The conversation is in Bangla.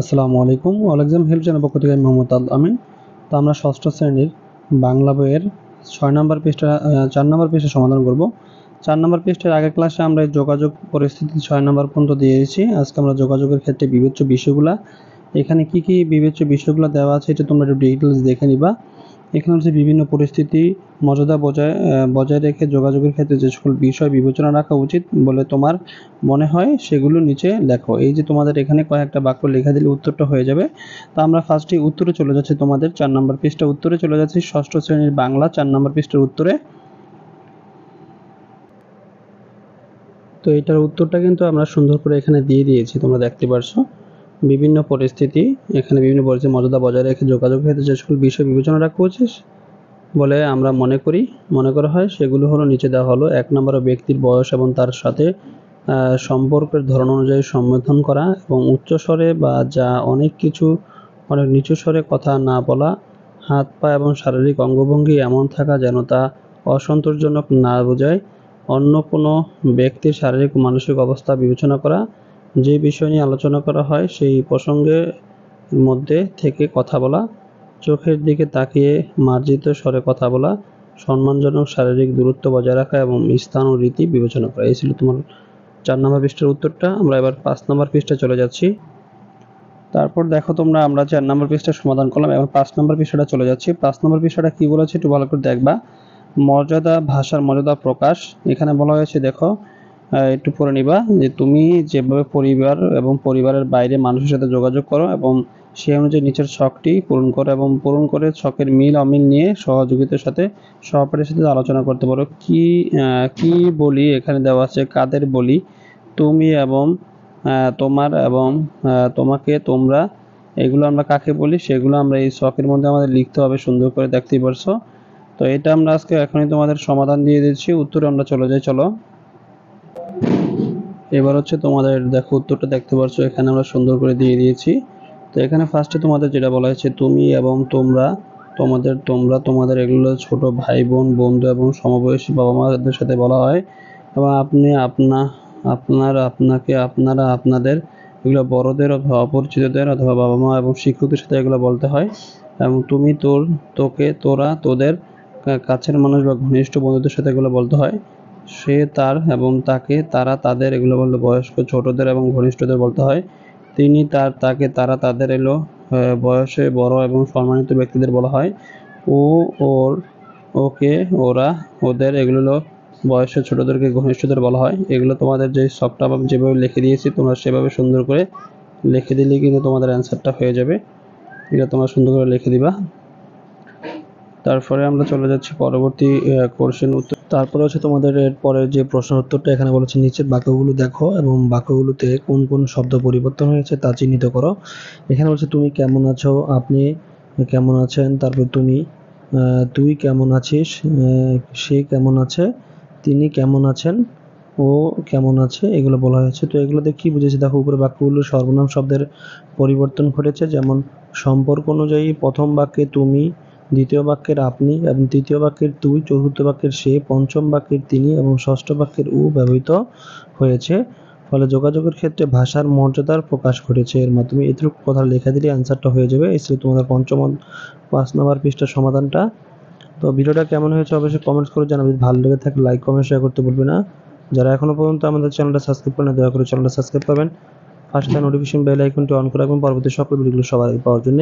আসসালামু আলাইকুম। অল এক্সাম হেল্প চ্যানেল পক্ষ থেকে আমি মোহাম্মদ আল আমিন। তো আমরা ষষ্ঠ শ্রেণীর বাংলা বইয়ের ৬ নম্বর পৃষ্ঠা ৪ নম্বর পৃষ্ঠা সমাধান করব। ৪ নম্বর পৃষ্ঠার আগের ক্লাসে আমরা এই যোগাযোগ পরিস্থিতি ৬ নম্বর পর্যন্ত দিয়েছি। আজকে আমরা যোগাযোগের ক্ষেত্রে বিবেচ্য বিষয়গুলা, এখানে কি বিবেচ্য বিষয়গুলো দেওয়া আছে এটা তোমরা একটু ডিটেইলস দেখে নিবা। এখানে হচ্ছে বিভিন্ন পরিস্থিতি মর্যাদা বজায় রেখে যোগাযোগের ক্ষেত্রে যে সকল বিষয় বিবেচনা রাখা উচিত বলে তোমার মনে হয় সেগুলো নিচে লেখো। এই যে তোমাদের এখানে কয়েকটা বাক্য লেখা দিলে উত্তরটা হয়ে যাবে। তো আমরা ফার্স্টে উত্তরে চলে যাচ্ছি, তোমাদের ৪ নম্বর পৃষ্ঠা উত্তরে চলে যাচ্ছি, ষষ্ঠ শ্রেণীর বাংলা ৪ নম্বর পৃষ্ঠার উত্তরে। তো এটার উত্তরটা কিন্তু আমরা সুন্দর করে এখানে দিয়ে দিয়েছি, তোমরা দেখতে পারছো। বিভিন্ন পরিস্থিতি, এখানে বিভিন্ন পরিস্থিতি মর্যাদা বজায় রেখে যোগাযোগ ক্ষেত্রে যে সকল বিষয় বিবেচনা রাখা উচিত বলে আমরা মনে করা হয় সেগুলো হলো নিচে দেওয়া হলো। ১ নম্বরে ব্যক্তির বয়স এবং তার সাথে সম্পর্কের ধরন অনুযায়ী সম্বোধন করা এবং উচ্চস্বরে বা যা অনেক নিচু স্বরে কথা না বলা, হাত পা এবং শারীরিক অঙ্গভঙ্গি এমন থাকা যেন তা অসন্তোষজনক না বোঝায়, অন্য কোনো ব্যক্তির শারীরিক ও মানসিক অবস্থা বিবেচনা করা, যে বিষয় নিয়ে আলোচনা করা হয় সেই প্রসঙ্গের মধ্যে থেকে কথা বলা, চোখের দিকে তাকিয়ে মার্জিত স্বরে কথা বলা, সম্মানজনক শারীরিক দূরত্ব বজায় রাখা এবং স্থান ও রীতি বিবেচনা করা। এই ছিল তোমার ৪ নম্বর পৃষ্ঠার উত্তরটা। আমরা এবার ৫ নম্বর পৃষ্ঠায় চলে যাচ্ছি। তারপর দেখো তোমরা, আমরা ৪ নম্বর পৃষ্ঠার সমাধান করলাম, এবার ৫ নম্বর পৃষ্ঠাটা চলে যাচ্ছি। ৫ নম্বর পৃষ্ঠাটা কি বলেছে একটু ভালো করে দেখবা। মর্যাদা, ভাষার মর্যাদা প্রকাশ। এখানে বলা হয়েছে দেখো, একটু পড়ে নিবা যে তুমি যেভাবে পরিবার এবং পরিবারের বাইরে মানুষের সাথে যোগাযোগ করো এবং সেই অনুযায়ী নিচের ছকটি পূরণ করো এবং পূরণ করে ছকের মিল অমিল নিয়ে সহযোগিতার সাথে সহপাঠীর সাথে আলোচনা করতে পারো। কি বলি এখানে দেওয়া আছে, কাদের বলি, তুমি এবং তোমার এবং তোমাকে, তোমরা, এগুলো আমরা কাকে বলি সেগুলো আমরা এই ছকের মধ্যে আমাদের লিখতে হবে, সুন্দর করে দেখতেই পারছো। তো এটা আমরা আজকে এখনই তোমাদের সমাধান দিয়ে দিচ্ছি। উত্তরে আমরা চলে যাই, চলো। এবার হচ্ছে তোমাদের দেখো উত্তরটা দেখতে পাচ্ছ, এখানে আমরা সুন্দর করে দিয়ে দিয়েছি। তো এখানে ফার্স্টে তোমাদের যেটা বলা হয়েছে তুমি এবং তোমরা, তোমাদের এগুলো ছোট ভাই বোন, বন্ধু এবং সমবয়সী বাবা মাদের সাথে বলা হয়। এবং আপনি, আপনার, আপনাকে, আপনারা, আপনাদের, এগুলো বড়দের অথবা অপরিচিতদের অথবা বাবা মা এবং শিক্ষকদের সাথে এগুলো বলতে হয়। এবং তুমি, তোর, তোকে, তোরা, তোদের, কাছের মানুষ বা ঘনিষ্ঠ বন্ধুদের সাথে এগুলো বলতে হয়। সে, তার এবং তাকে, তারা, তাদের, এগুলো বললে বয়স্ক ছোটদের এবং ঘনিষ্ঠদের বলতে হয়। তিনি, তার, তাকে, তারা, তাদের এলো বয়সে বড় এবং সম্মানিত ব্যক্তিদের বলা হয়। ও, ওর, ওকে, ওরা, ওদের, এগুলো হলো বয়সে ছোটদেরকে ঘনিষ্ঠদের বলা হয়। এগুলো তোমাদের যে সবটা আমি যেভাবে লিখে দিয়েছি তোমরা সেভাবে সুন্দর করে লিখে দিলেই কিন্তু তোমাদের অ্যান্সারটা হয়ে যাবে। এটা তোমরা সুন্দর করে লিখে দিবা। তারপরে আমরা চলে যাচ্ছি পরবর্তী কোশ্চেন উত্তর। তারপরে হচ্ছে তোমাদের পরের যে প্রশ্ন উত্তরটা এখানে বলেছে নিচের বাক্যগুলো দেখো এবং বাক্যগুলোতে কোন কোন শব্দ পরিবর্তন হয়েছে তা চিহ্নিত করো। এখানে বলছে তুমি কেমন আছো, আপনি কেমন আছেন, তারপর তুমি, তুই কেমন আছিস, সে কেমন আছে, তিনি কেমন আছেন, ও কেমন আছে, এগুলো বলা হয়েছে। তো এগুলোতে কি বুঝেছি দেখো, উপরে বাক্যগুলো সর্বনাম শব্দের পরিবর্তন ঘটেছে, যেমন সম্পর্ক অনুযায়ী প্রথম বাক্যে তুমি, দ্বিতীয় বাক্যের আপনি এবং তৃতীয় বাক্যের তুই, চতুর্থ বাক্যের সে, পঞ্চম বাক্যের তিনি এবং ষষ্ঠ বাক্যের উ ব্যবহৃত হয়েছে। ফলে যোগাযোগের ক্ষেত্রে ভাষার মর্যাদার প্রকাশ ঘটেছে। এর মাধ্যমে এটুকু কথা লেখা দিলে অ্যান্সারটা হয়ে যাবে। এই ছিল তোমাদের ৫ নম্বর পৃষ্ঠার সমাধানটা। তো ভিডিওটা কেমন হয়েছে অবশ্যই কমেন্টস করে জানাবে। ভালো লেগে থাকলে লাইক কমেন্ট শেয়ার করতে ভুলবে না। যারা এখনো পর্যন্ত আমাদের চ্যানেলটা সাবস্ক্রাইব করেন দয়া করে চ্যানেলটা সাবস্ক্রাইব করবেন, পাশে নোটিফিকেশন বেল আইকনটি অন করে রাখবেন পরবর্তী সকল ভিডিওগুলো সবার আগে পাওয়ার জন্য।